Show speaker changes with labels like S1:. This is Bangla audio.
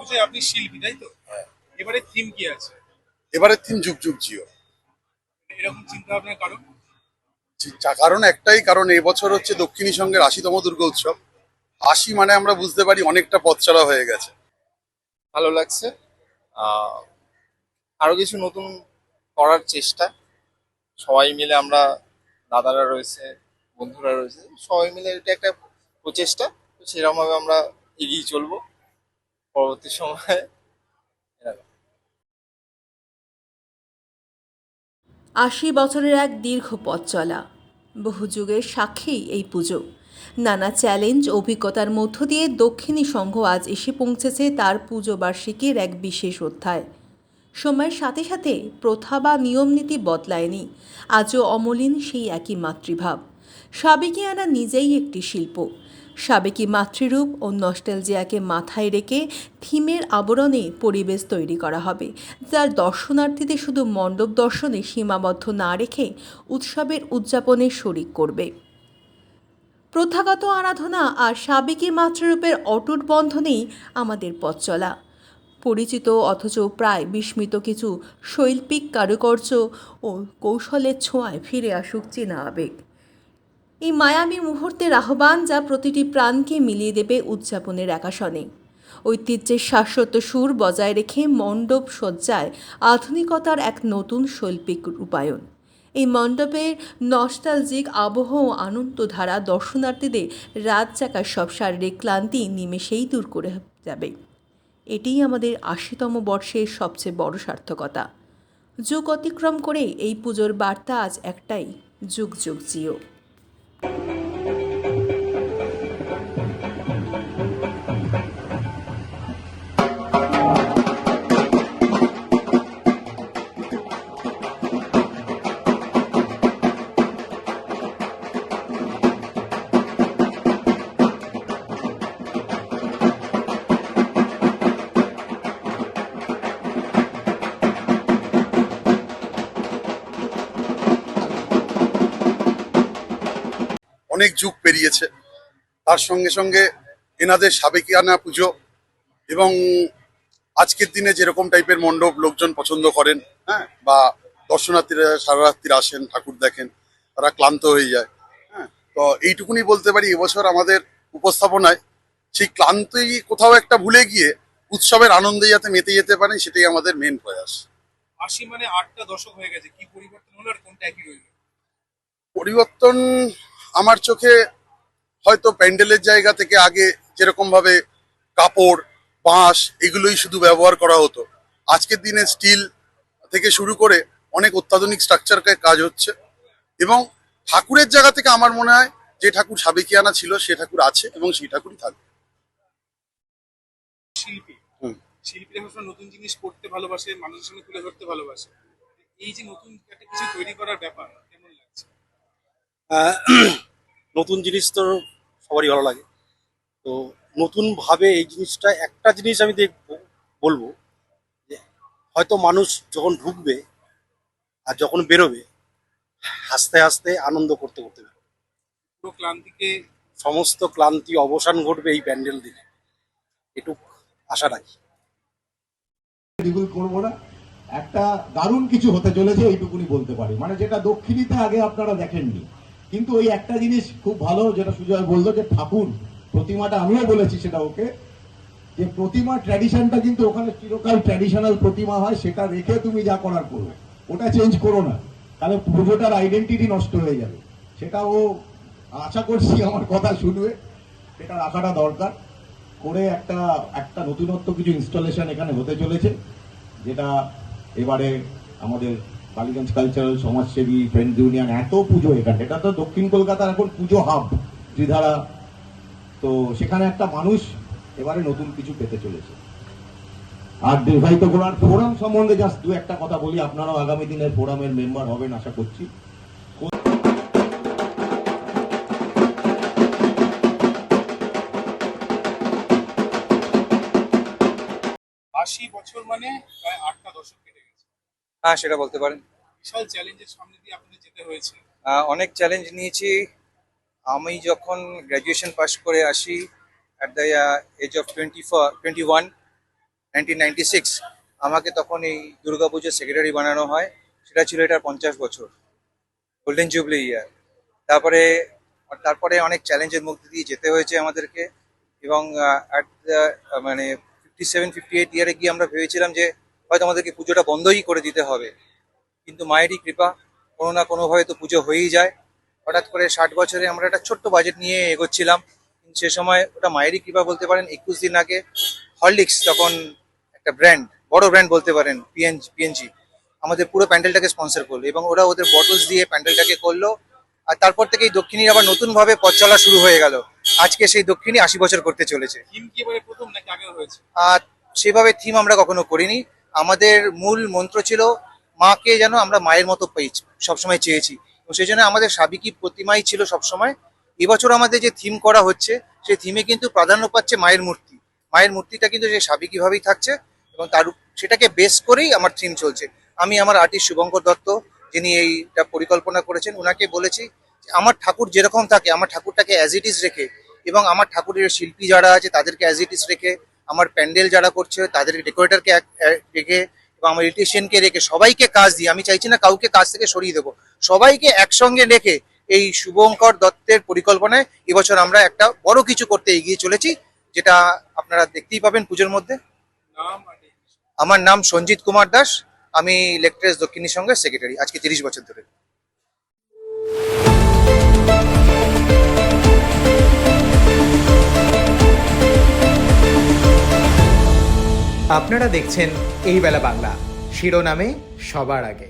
S1: পুজোয় আপনি শিল্পী, তাই তো? এবারে থিম কি আছে?
S2: এবারের থিম যুগ যুগ জিও।
S1: এরকম চিন্তা ভাবনার কারণ?
S2: কারণ একটাই, কারণ এবছর হচ্ছে দক্ষিণী সঙ্গের ৮০তম দুর্গোৎসব। ৮০ মানে আমরা বুঝতে পারি অনেকটা পথ চলা হয়ে গেছে।
S3: ভালো লাগছে। আহ, আরো কিছু নতুন করার চেষ্টা, সবাই মিলে আমরা, দাদারা রয়েছে, বন্ধুরা রয়েছে, সবাই মিলে এটা একটা প্রচেষ্টা। তো সেরকম ভাবে আমরা এগিয়ে চলবো পরবর্তী সময়ে।
S4: ৮০ বছরের এক দীর্ঘ পথ চলা, বহু যুগের সাক্ষী এই পুজো। নানা চ্যালেঞ্জ অভিজ্ঞতার মধ্য দিয়ে দক্ষিণী সংঘ আজ এসে পৌঁছেছে তার পুজো বার্ষিকীর এক বিশেষ অধ্যায়। সময়ের সাথে সাথে প্রথা বা নিয়মনীতি বদলায়নি, আজও অমলিন সেই একই মাতৃভাব। সাবেকিয়ানা নিজেই একটি শিল্প। সাবেকি মাতৃরূপ ও নস্টালজিয়াকে মাথায় রেখে থিমের আবরণে পরিবেশ তৈরি করা হবে, যা দর্শনার্থীদের শুধু মণ্ডপ দর্শনে সীমাবদ্ধ না রেখে উৎসবের উদযাপনে শরিক করবে। প্রথাগত আরাধনা আর সাবেকি মাতৃরূপের অটুট বন্ধনেই আমাদের পথ চলা। পরিচিত অথচ প্রায় বিস্মিত কিছু শৈল্পিক কারুকার্য ও কৌশলের ছোঁয়ায় ফিরে আসুক চেনা আবেগ। এই মায়াবী মুহূর্তের আহ্বান, যা প্রতিটি প্রাণকে মিলিয়ে দেবে উদযাপনের একাশনে। ঐতিহ্যের শাশ্বত সুর বজায় রেখে মণ্ডপ সজ্জায় আধুনিকতার এক নতুন শৈল্পিক রূপায়ণ। এই মণ্ডপের নস্টালজিক আবহ ও আনন্দধারা দর্শনার্থীদের রাত জাগার সব শারীরিক ক্লান্তি নিমেষেই দূর করে যাবে। এটিই আমাদের ৮০তম বর্ষের সবচেয়ে বড় সার্থকতা। যুগ অতিক্রম করে এই পুজোর বার্তা আজ একটাই: যুগ যুগ জিও।
S2: অনেক যুগ পেরিয়েছে, তার সঙ্গে সঙ্গে এনাদের সাবেকিয়ানা পুজো এবং আজকের দিনে যেরকম টাইপের মণ্ডপ লোকজন পছন্দ করেন, হ্যাঁ, বা দর্শনার্থীরা সারা রাত্রি আসেন, ঠাকুর দেখেন, তারা ক্লান্ত হয়ে যায়। হ্যাঁ, তো এইটুকুনি বলতে পারি, এবছর আমাদের উপস্থাপনায় সেই ক্লান্তি কোথাও একটা ভুলে গিয়ে উৎসবের আনন্দে যাতে মেতে যেতে পারে, সেটাই আমাদের মেন প্রয়াস।
S1: ৮০ মানে ৮টা দশক হয়ে গেছে, কি পরিবর্তন হলো আর কোনটা একই রইল?
S2: পরিবর্তন আমার চোখে হয়তো প্যান্ডেলের জায়গা থেকে আগে যেরকম ভাবে কাপড়, বাঁশ এগুলোই শুধু ব্যবহার করা হতো, আজকের দিনে স্টিল থেকে শুরু করে অনেক অত্যাধুনিক স্ট্রাকচার কাজ হচ্ছে। এবং ঠাকুরের জায়গা থেকে আমার মনে হয় যে ঠাকুর সাবেকিয়ানা ছিল সে ঠাকুর আছে এবং সেই ঠাকুরই থাকবে।
S1: শিল্পী,
S2: হুম।
S1: শিল্পীরা সবসময় নতুন জিনিস করতে ভালোবাসে, মানুষের সামনে তুলে ধরতে ভালোবাসে। এই যে নতুন একটা কিছু তৈরি করার ব্যাপার, কেমন লাগছে?
S5: আহ, নতুন জিনিস তো সবারই ভালো লাগে। তো নতুন ভাবে এই জিনিসটা, একটা জিনিস আমি দেখবো, বলবো যে হয়তো মানুষ যখন ঢুকবে আর যখন বেরোবে, হাসতে হাসতে আনন্দ করতে করতে বেরোবে।
S1: পুরো ক্লান্তিকে
S5: সমস্ত ক্লান্তি অবসান ঘটবে এই প্যান্ডেল দিনে, এটুক আশা রাখি।
S6: দ্বিগুণ করবো না, একটা দারুণ কিছু হতে চলেছে এইটুকুনি বলতে পারি, মানে যেটা দক্ষিণীতে আগে আপনারা দেখেননি। কিন্তু ওই একটা জিনিস খুব ভালো, যেটা সুজয় বললো, যে ঠাকুর প্রতিমাটা, আমিও বলেছি সেটা ওকে, যে প্রতিমা ট্র্যাডিশনটা কিন্তু ওখানে চিরকাল ট্র্যাডিশনাল প্রতিমা হয়, সেটা রেখে তুমি যা করার করো, ওটা চেঞ্জ করো না, তাহলে পুজোটার আইডেন্টিটি নষ্ট হয়ে যাবে। সেটা ও আশা করছি আমার কথা শুনবে, সেটা রাখাটা দরকার। করে একটা একটা নতুনত্ব কিছু ইনস্টলেশন এখানে হতে চলেছে, যেটা এবারে আমাদের বালিগঞ্জ কালচারাল সমাজসেবী ফ্রেন্ডস ইউনিয়ন, এত পুজো এখানে, এটা তো দক্ষিণ কলকাতার এখন পুজো হাব ত্রিধারা, তো সেখানে একটা মানুষ এবারে নতুন কিছু পেতে চলেছে। আর দীর্ঘায়িত করার ফোরাম সম্বন্ধে জাস্ট দু একটা কথা বলি, আপনারাও আগামী দিনের ফোরামের মেম্বার হবেন আশা করছি।
S1: ৮০ বছর মানে প্রায় ৮টা দশক কেটে গেছে।
S3: হ্যাঁ, সেটা বলতে পারেন।
S1: বিশাল চ্যালেঞ্জের সামনে দিয়ে আপনাদের যেতে হয়েছে।
S3: অনেক চ্যালেঞ্জ নিয়েছি। আমি যখন গ্র্যাজুয়েশন পাস করে আসি অ্যাট দ্য এজ অফ 21,
S7: 1996 আমাকে তখন এই দুর্গাপুজোর সেক্রেটারি বানানো হয়। সেটা ছিল এটার 50 বছর, গোল্ডেন জুবলি ইয়ার। তারপরে তারপরে অনেক চ্যালেঞ্জের মধ্যে দিয়ে যেতে হয়েছে আমাদেরকে, এবং মানে 57-58 ইয়ারে গিয়ে আমরা ভেবেছিলাম যে হয়তো আমাদেরকে পুজোটা বন্ধই করে দিতে হবে, কিন্তু মায়েরই কৃপা, কোনো না কোনোভাবে তো পুজো হয়েই যায়। হঠাৎ করে 60 বছরে আমরা একটা ছোট্ট বাজেট নিয়ে এগোচ্ছিলাম, কিন্তু সে সময় ওটা মায়েরই কৃপা বলতে পারেন। 21 দিন আগে হরলিক্স, তখন একটা ব্র্যান্ড, বড় ব্র্যান্ড বলতে পারেন, পিএনজি, আমাদের পুরো প্যান্ডেলটাকে স্পন্সর করলো এবং ওরা ওদের বটলস দিয়ে প্যান্ডেলটাকে করলো। আর তারপর থেকেই দক্ষিণীর আবার নতুনভাবে পথ চলা শুরু হয়ে গেল। আজকে সেই দক্ষিণী 80 বছর করতে চলেছে।
S1: থিম কি এবারে প্রথম নাকি আগেও হয়েছে?
S7: আর সেভাবে থিম আমরা কখনো করিনি। আমাদের মূল মন্ত্র ছিল মাকে যেন আমরা মায়ের মতো পেয়ে সবসময় চেয়েছি, এবং সেই জন্য আমাদের সাবেকি প্রতিমাই ছিল সবসময়। এবছর আমাদের যে থিম করা হচ্ছে, সেই থিমে কিন্তু প্রাধান্য পাচ্ছে মায়ের মূর্তি। মায়ের মূর্তিটা কিন্তু সেই সাবেকিভাবেই থাকছে, এবং সেটাকে বেস করেই আমার থিম চলছে। আমি আমার আর্টিস্ট শুভঙ্কর দত্ত, যিনি এইটা পরিকল্পনা করেছেন, ওনাকে বলেছি যে আমার ঠাকুর যেরকম থাকে, আমার ঠাকুরটাকে অ্যাজ ইট ইজ রেখে, এবং আমার ঠাকুরের শিল্পী যারা আছে তাদেরকে অ্যাজ ইট ইজ রেখে, আমার প্যান্ডেল যারা করছে তাদের ডেকোরেটরকে রেখে, এবং আমার ইলেকট্রিশিয়ানকে রেখে সবাইকে কাজ দিই। আমি চাইছি না কাউকে কাজ থেকে সরিয়ে দেবো, সবাইকে একসঙ্গে রেখে এই শুভঙ্কর দত্তের পরিকল্পনায় এবছর আমরা একটা বড় কিছু করতে এগিয়ে চলেছি, যেটা আপনারা দেখতেই পাবেন পুজোর মধ্যে।
S1: নাম আর
S7: আমার নাম সঞ্জিত কুমার দাস, আমি ইলেকট্রেস দক্ষিণী সংঘের সেক্রেটারি আজকে 30 বছর ধরে।
S8: আপনারা দেখছেন এই বেলা বাংলা, শিরোনামে সবার আগে।